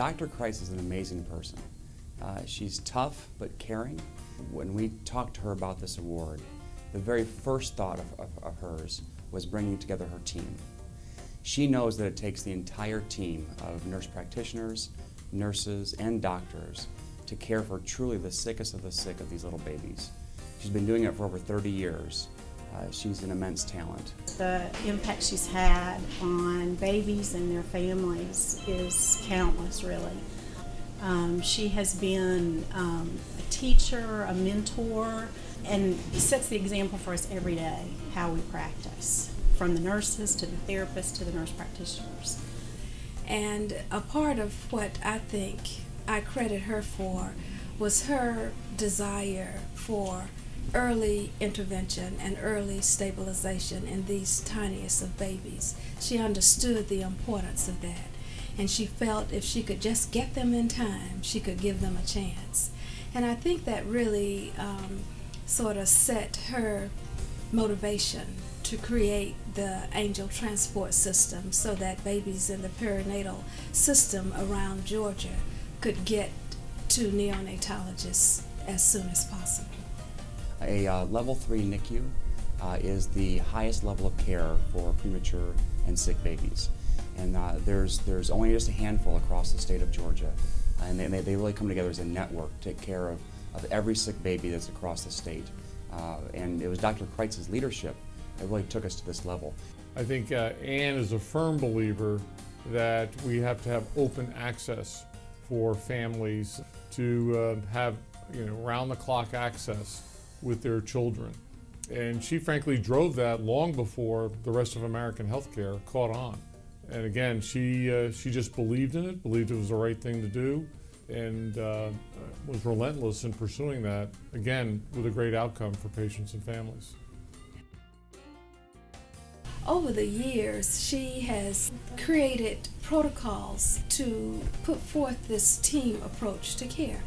Dr. Critz is an amazing person. She's tough but caring. When we talked to her about this award, the very first thought of hers was bringing together her team. She knows that it takes the entire team of nurse practitioners, nurses, and doctors to care for truly the sickest of the sick of these little babies. She's been doing it for over 30 years. She's an immense talent. The impact she's had on babies and their families is countless, really. She has been a teacher, a mentor, and sets the example for us every day how we practice, from the nurses to the therapists to the nurse practitioners. And a part of what I think I credit her for was her desire for early intervention and early stabilization in these tiniest of babies. She understood the importance of that, and she felt if she could just get them in time, she could give them a chance. And I think that really sort of set her motivation to create the Angel Transport System so that babies in the perinatal system around Georgia could get to neonatologists as soon as possible. A level 3 NICU is the highest level of care for premature and sick babies. And there's only just a handful across the state of Georgia. And they really come together as a network to take care of every sick baby that's across the state. And it was Dr. Critz's leadership that really took us to this level. I think Ann is a firm believer that we have to have open access for families to have round-the-clock access with their children. And she frankly drove that long before the rest of American healthcare caught on. And again, she just believed in it, believed it was the right thing to do, and was relentless in pursuing that, again, with a great outcome for patients and families. Over the years, she has created protocols to put forth this team approach to care,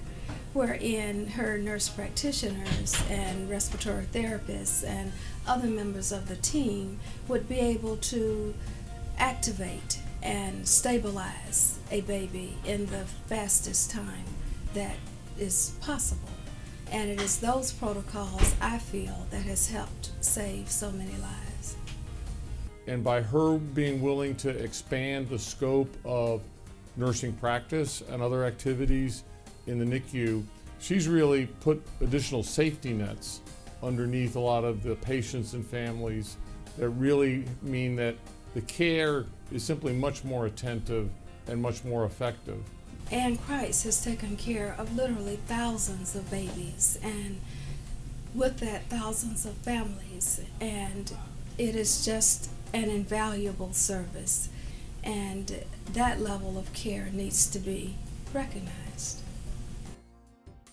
wherein her nurse practitioners and respiratory therapists and other members of the team would be able to activate and stabilize a baby in the fastest time that is possible. And it is those protocols, I feel, that has helped save so many lives. And by her being willing to expand the scope of nursing practice and other activities in the NICU, she's really put additional safety nets underneath a lot of the patients and families that really mean that the care is simply much more attentive and much more effective. Ann Critz has taken care of literally thousands of babies, and with that, thousands of families, and it is just an invaluable service, and that level of care needs to be recognized.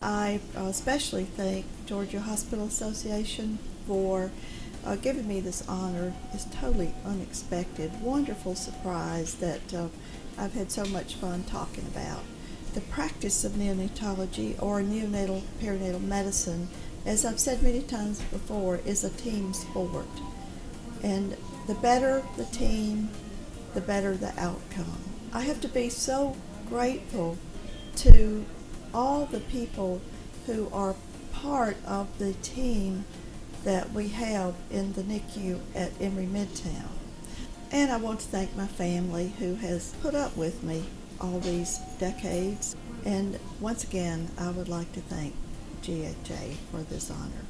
I especially thank Georgia Hospital Association for giving me this honor. It's totally unexpected, wonderful surprise that I've had so much fun talking about. The practice of neonatology or neonatal perinatal medicine, as I've said many times before, is a team sport. And the better the team, the better the outcome. I have to be so grateful to all the people who are part of the team that we have in the NICU at Emory Midtown. And I want to thank my family who has put up with me all these decades. And once again, I would like to thank GHA for this honor.